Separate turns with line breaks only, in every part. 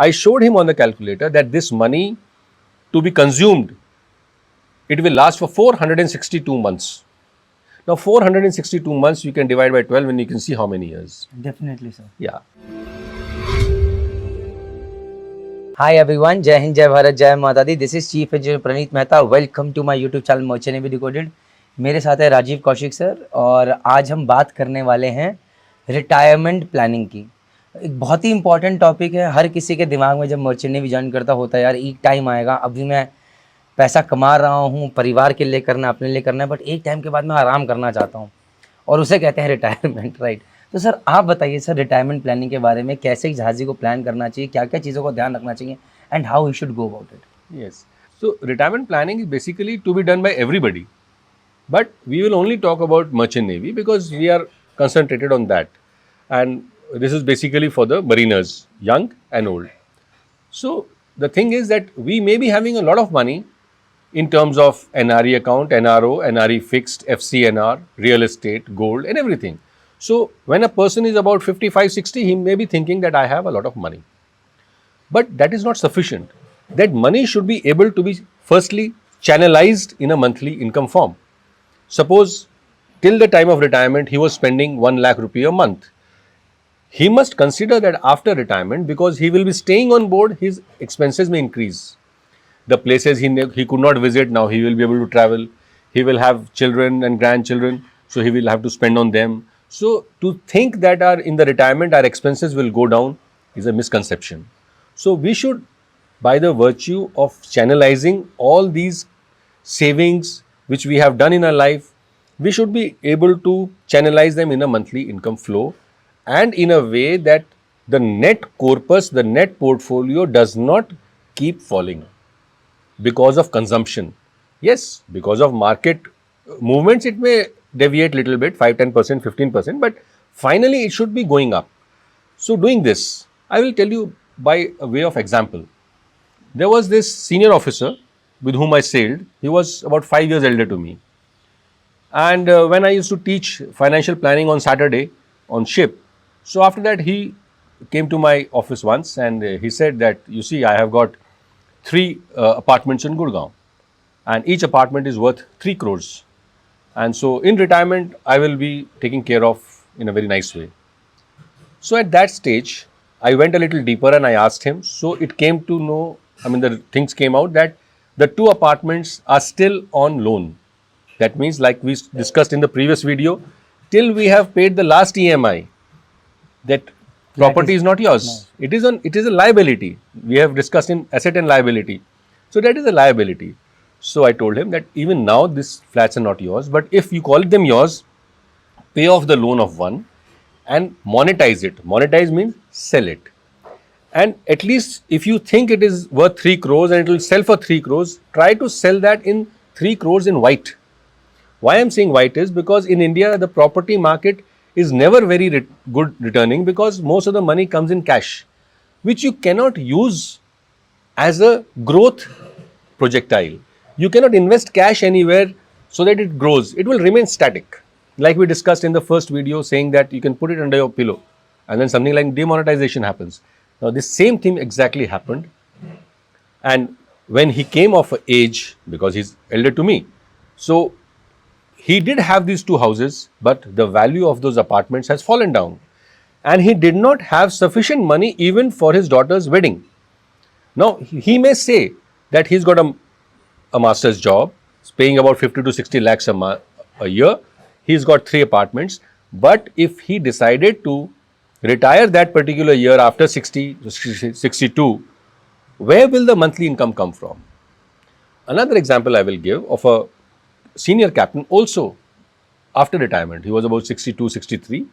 I showed him on the calculator that this money to be consumed, it will last for 462 months. Now 462 months you can divide by 12 and you can see how many years.
Definitely, sir.
Yeah.
Hi everyone, Jai Hind, Jai Bharat, Jai Mata Di. This is Chief Engineer Praneet Mehta. Welcome to my YouTube channel Merchant Navy Decoded. मेरे साथ है Rajiv Kaushik sir और आज हम बात करने वाले हैं रिटायरमेंट प्लानिंग की। एक बहुत ही इंपॉर्टेंट टॉपिक है। हर किसी के दिमाग में जब मर्चेंट नेवी ज्वाइन करता होता है, यार एक टाइम आएगा, अभी मैं पैसा कमा रहा हूँ, परिवार के लिए करना, अपने लिए करना है, बट एक टाइम के बाद मैं आराम करना चाहता हूँ और उसे कहते हैं रिटायरमेंट, राइट। तो सर आप बताइए सर रिटायरमेंट प्लानिंग के बारे में, कैसे एक जहाज़ी को प्लान करना चाहिए, क्या क्या चीज़ों को ध्यान रखना चाहिए and how he should go about it.
Yes. So retirement planning is basically to be done by everybody. But we will only talk about merchant navy because we are concentrated on that. And this is basically for the mariners, young and old. So the thing is that we may be having a lot of money in terms of NRE account, NRO, NRE fixed, FCNR, real estate, gold and everything. So when a person is about 55, 60, he may be thinking that I have a lot of money. But that is not sufficient. That money should be able to be firstly channelized in a monthly income form. Suppose till the time of retirement he was spending 1 lakh rupee a month. He must consider that after retirement, because he will be staying on board, his expenses may increase. The places he could not visit, now he will be able to travel. He will have children and grandchildren, so he will have to spend on them. So to think that in the retirement our expenses will go down is a misconception. So we should, by the virtue of channelizing all these savings which we have done in our life, we should be able to channelize them in a monthly income flow and in a way that the net corpus, the net portfolio does not keep falling because of consumption. Yes, because of market movements it may deviate little bit, 5, 10%, 15%, but finally it should be going up. So doing this, I will tell you by a way of example. There was this senior officer with whom I sailed. He was about 5 years elder to me. And when I used to teach financial planning on Saturday on ship, so after that he came to my office once and he said that, you see, I have got 3 apartments in Gurgaon and each apartment is worth 3 crores. And so in retirement, I will be taken care of in a very nice way. So at that stage, I went a little deeper and I asked him. So it came to know, the things came out that the 2 apartments are still on loan. That means, like we discussed in the previous video, till we have paid the last EMI, that property is not yours. No. It is a liability. We have discussed in asset and liability. So that is a liability. So I told him that even now these flats are not yours, but if you call them yours, pay off the loan of one and monetize it. Monetize means sell it. And at least if you think it is worth 3 crores and it will sell for 3 crores, try to sell that in 3 crores in white. Why I am saying white is because in India the property market is never very good returning because most of the money comes in cash, which you cannot use as a growth projectile. You cannot invest cash anywhere so that it grows. It will remain static. Like we discussed in the first video, saying that you can put it under your pillow and then something like demonetization happens. Now this same thing exactly happened. And when he came of age, because he's elder to me, so he did have these 2 houses, but the value of those apartments has fallen down. And he did not have sufficient money even for his daughter's wedding. Now he may say that he's got a master's job, paying about 50 to 60 lakhs a year. He's got 3 apartments. But if he decided to retire that particular year after 62, where will the monthly income come from? Another example I will give of a senior captain also after retirement. He was about 62, 63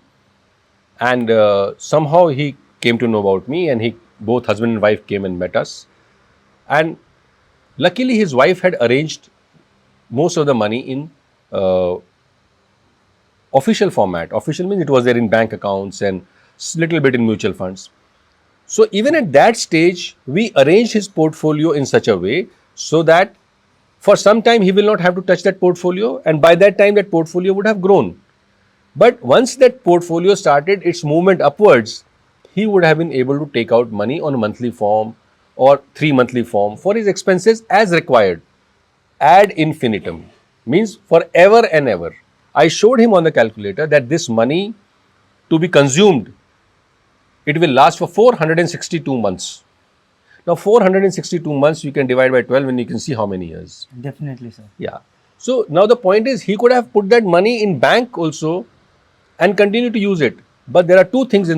and somehow he came to know about me and both husband and wife came and met us. And luckily his wife had arranged most of the money in official format. Official means it was there in bank accounts and little bit in mutual funds. So even at that stage, we arranged his portfolio in such a way so that for some time he will not have to touch that portfolio, and by that time that portfolio would have grown. But once that portfolio started its movement upwards, he would have been able to take out money on a monthly form or 3 monthly form for his expenses as required, ad infinitum, means forever and ever. I showed him on the calculator that this money to be consumed, it will last for 462 months. Now 462 months you can divide by 12 and you can see how many years.
Definitely, sir.
Yeah. So now the point is he could have put that money in bank also and continue to use it. But there are two things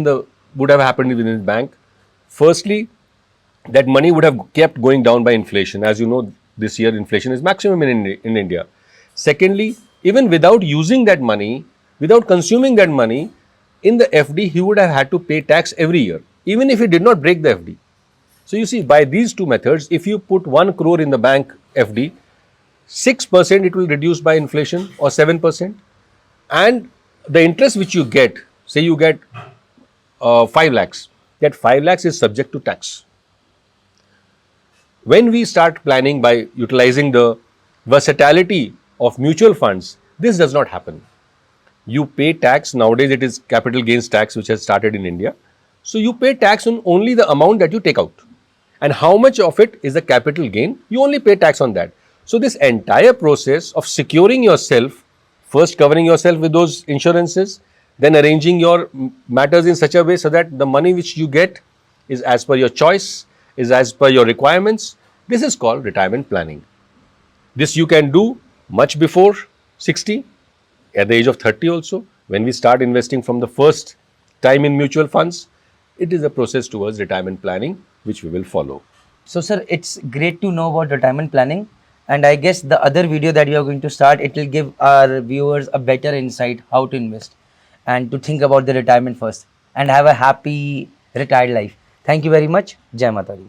would have happened within his bank. Firstly, that money would have kept going down by inflation. As you know, this year inflation is maximum in India. Secondly, even without using that money, without consuming that money, in the FD, he would have had to pay tax every year, even if he did not break the FD. So you see, by these two methods, if you put 1 crore in the bank FD, 6% it will reduce by inflation or 7%. And the interest which you get, say you get 5 lakhs, that 5 lakhs is subject to tax. When we start planning by utilizing the versatility of mutual funds, this does not happen. You pay tax, nowadays it is capital gains tax which has started in India. So you pay tax on only the amount that you take out. And how much of it is the capital gain, you only pay tax on that. So this entire process of securing yourself, first covering yourself with those insurances, then arranging your matters in such a way so that the money which you get is as per your choice, is as per your requirements. This is called retirement planning. This you can do much before 60, at the age of 30 also. When we start investing from the first time in mutual funds, it is a process towards retirement planning which we will follow.
So, sir, it's great to know about retirement planning. And I guess the other video that we are going to start, it will give our viewers a better insight how to invest and to think about the retirement first and have a happy retired life. Thank you very much. Jai Mata Di.